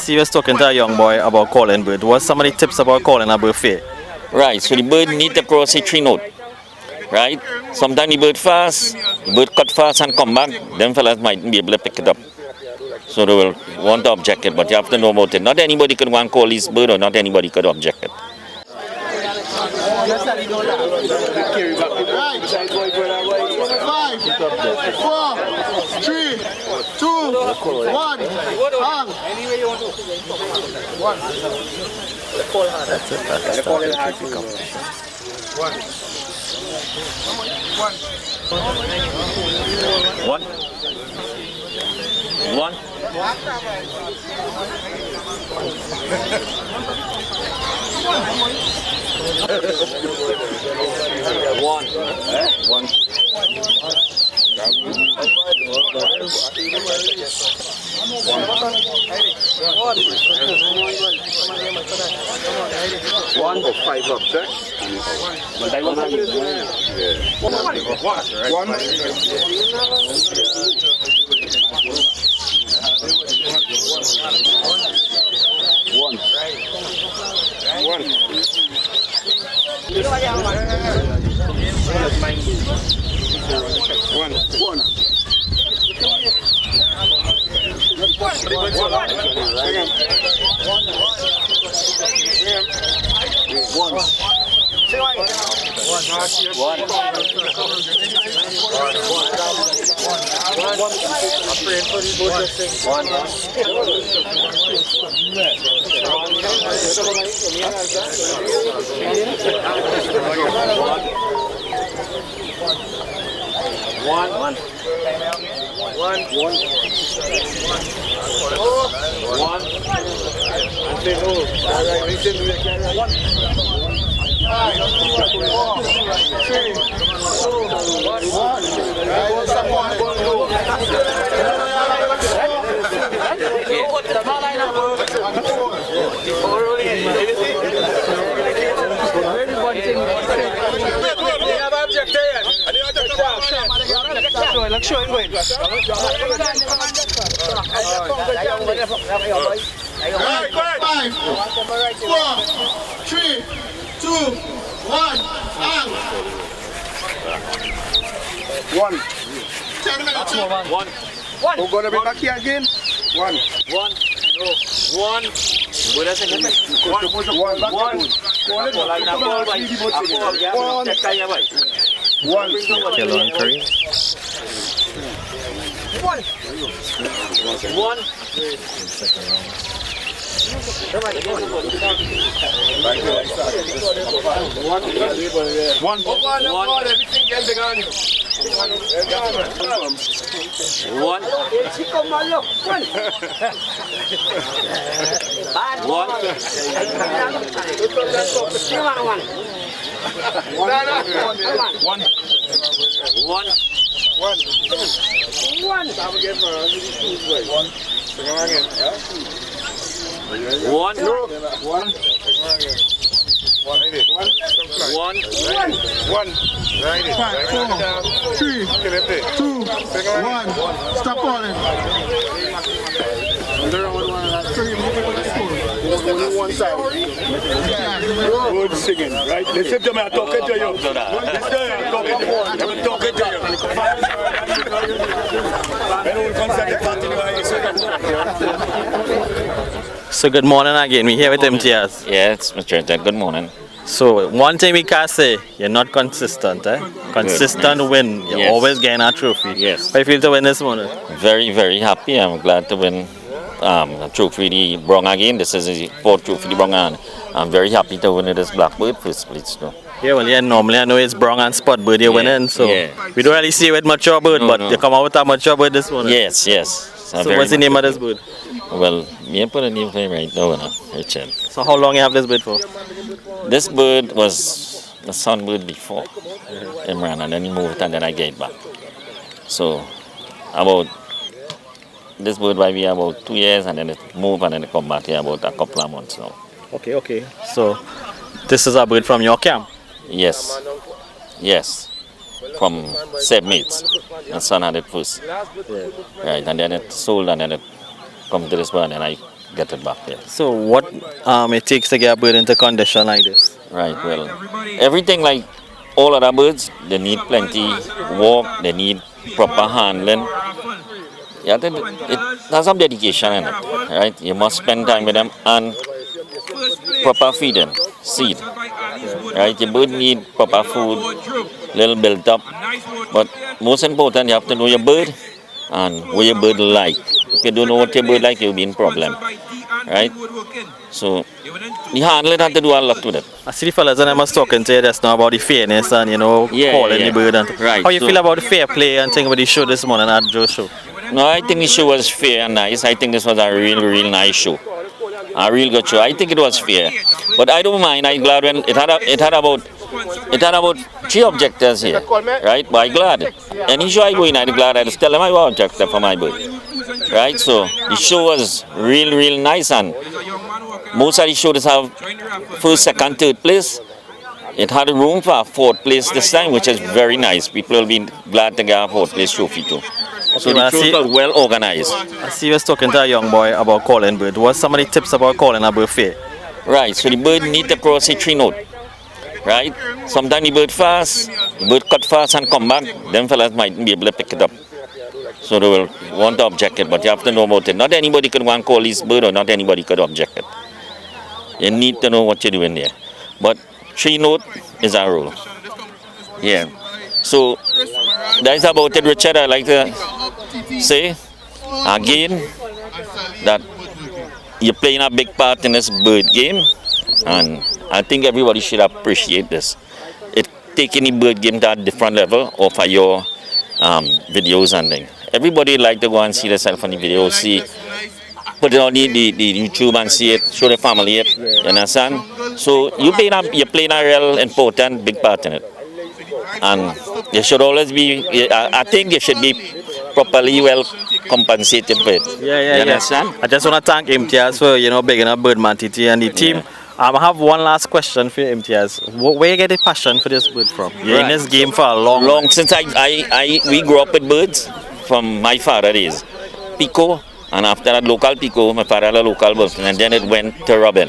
see you was talking to a young boy about calling bird. What's some of the tips about calling a bird fair? Right, so the bird need to cross a 3 note. Right? Sometimes the bird fast, the bird cut fast and come back, them fellas might be able to pick it up. So they will want to object it, but you have to know about it. Not anybody could want to call this bird or not anybody could object it. 5 objects. We're gonna be back here again. One. Stop calling. One side. Good singing, right? Listen to me, I'm talking to you. I'm talking to you. So good morning again. We're here with Imtiaz. Yes, Mr. Ted, good morning. So one thing we can say, you're not consistent, eh? Consistent win. You're always getting a trophy. Yes. How you feel to win this morning? Very, very happy. I'm glad to win a trophy the Brong again. This is the 4th trophy the Brong, and I'm very happy to win this blackbird first place. Yeah, well, yeah, normally I know it's Brong and Spot bird you're winning, so we don't really see you with mature bird, but you come out with a mature bird this morning. Yes. So what's the name of this bird? Well, me put a name for him right now, Richard. So how long you have this bird for? This bird was the son bird before Imran, and then he moved and then I gave it back. So about this bird might be about 2 years, and then it moved and then it come back here about a couple of months now. Okay. So this is a bird from your camp? Yes. From Seb Mates. My son had it first. Right, and then it sold and then it come to this bird, and I get it back there. So what it takes to get a bird into condition like this? Right, well, everything like all other birds, they need plenty walk, they need proper handling. Yeah, it has some dedication in it, right? You must spend time with them and proper feeding, seed, right? Your bird need proper food, little built up, but most important, you have to know your bird and what your bird like. If you don't know what your bird like, you'll be in problem, right? So the handling have to do a lot with it. I see the fellas and I was talking to you just now about the fairness and calling the bird and right. How you feel about the fair play and thing about the show this morning at Joe's show? No, I think the show was fair and nice. I think this was a real nice show. A real good show. I think it was fair. But I don't mind. I'm glad when it had about 3 objectors here. Right? But I'm glad. Any show I go in, I'm glad I just tell them I want objector for my bird. Right? So the show was real nice, and most of the shows have first, second, third place. It had room for a 4th place this time, which is very nice. People will be glad to get a 4th place trophy too. So the show was well organized. I see you was talking to a young boy about calling bird. What's some of the tips about calling a bird fair? Right, so the bird need to cross a 3 note. Right? Sometimes the bird fast, the bird cut fast and come back, them fellas might be able to pick it up. So they will want to object it, but you have to know about it. Not anybody could want to call this bird, or not anybody could object it. You need to know what you're doing there. But 3 note is our rule. Yeah. So that's about it, Richard. I like to say again that you're playing a big part in this bird game, and I think everybody should appreciate this. It taking the bird game to a different level over your videos and things. Everybody like to go and see themselves on the video, put it on the YouTube and see it, show the family it. You understand? So you're playing a real important big part in it. And you should always be, I think you should be properly well compensated for it. Yeah. You understand? I just want to thank Imtiaz for bigging up BirdmanTT and the team. Yeah. I have one last question for you, Imtiaz. Where you get the passion for this bird from? You're in this game for a long Since we grew up with birds from my father days. Pico, and after that local Pico, my father had a local Bullfinch, and then it went to Robin.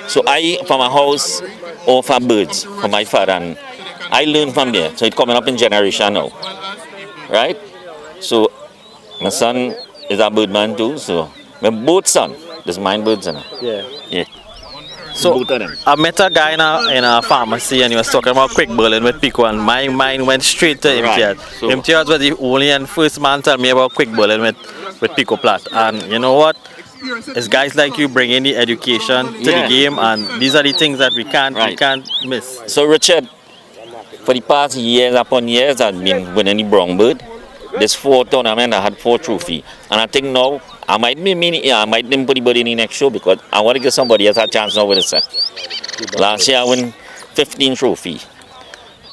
So from a house of birds from my father, and I learned from there. So it's coming up in generation now. Right? So my son is a birdman too, so my both son, there's mine birds in it. Yeah. So I met a guy in a pharmacy and he was talking about quick burling with Pico, and my mind went straight to Imtiaz. Right. So Imtiaz was the only and first man to tell me about quick burling with Pico Plat. And you know what? It's guys like you bringing the education to the game, and these are the things that we can't miss. So Richard, for the past years upon years, I've been winning the brown bird. This 4 tournament, I had 4 trophies, and I think now I might put the bird in the next show because I want to give somebody else a chance now with the set. Last year I won 15 trophies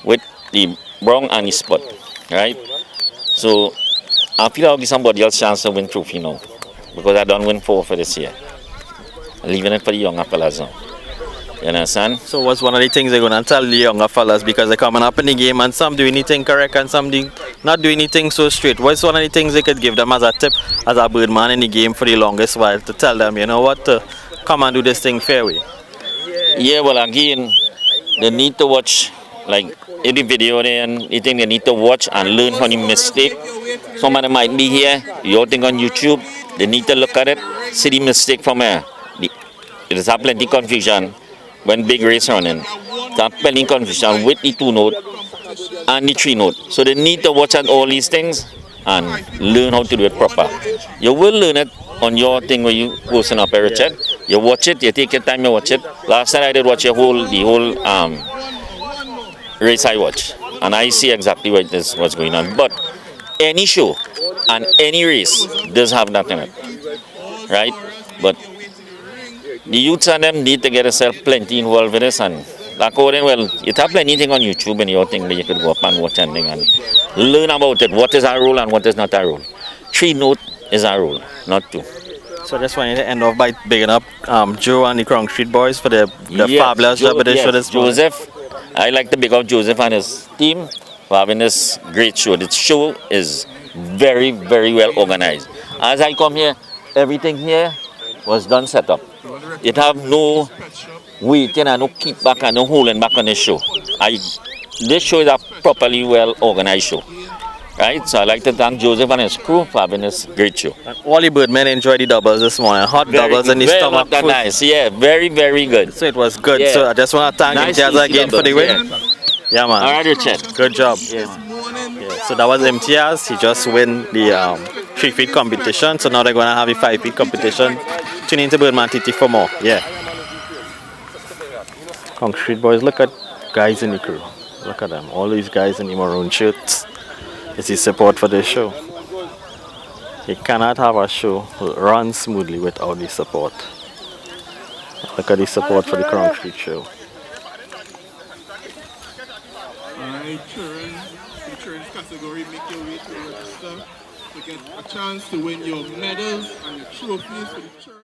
with the brown and the spot, right? So I feel I'll give somebody else a chance to win trophy now because I don't win 4 for this year. I'm leaving it for the younger fellas now. You understand? So what's one of the things they're going to tell the younger fellas, because they're coming up in the game and some do anything correct and some not do anything so straight? What's one of the things they could give them as a tip as a birdman in the game for the longest while to tell them, you know what, to come and do this thing fair way? Yeah, well again, they need to watch like every video there, and I think they need to watch and learn from the mistake. Somebody might be here, you think on YouTube, they need to look at it, see the mistake from here. There's plenty of confusion when big race running. There's plenty of confusion with the 2 note and the 3 note. So they need to watch at all these things and learn how to do it proper. You will learn it on your thing when you posting up, Richard. You watch it, you take your time, you watch it. Last time I did watch the whole race I watched, and I see exactly what's going on. But any show and any race does have that in it, right? But the youths and them need to get themselves plenty involved with this, and according, well, you have plenty thing on YouTube and your thing that you could go up and watch and learn about it. What is our rule and what is not our rule. 3 note is our rule, not 2. So I just wanted to end off by bigging up Joe and the Crown Street Boys for the fabulous job they showed this morning. Joseph, I like to big up Joseph and his team for having this great show. This show is very well organized. As I come here, everything here was done set up. It have no weight, no keep back and no holding back on the show. This show is a properly well organized show. Right, so I'd like to thank Joseph and his crew for having this great show. And all the birdmen enjoyed the doubles this morning. Hot doubles in the stomach. Very nice, yeah, very, very good. So it was good. Yeah. So I just want to thank Nice Imtiaz again for the win. Yeah, man. All right, Richard. Good job. Yes. Yeah. So that was Imtiaz. He just win the 3-feet competition. So now they're going to have a 5-feet competition. Tune into BirdmanTT for more. Yeah. Concrete boys, look at guys in the crew. Look at them. All these guys in the maroon shirts. It's the support for the show. You cannot have a show run smoothly without the support. Look at the support for the Concrete show. Alright, children, in children's category, make your way to register to get a chance to win your medals and your trophies for the church.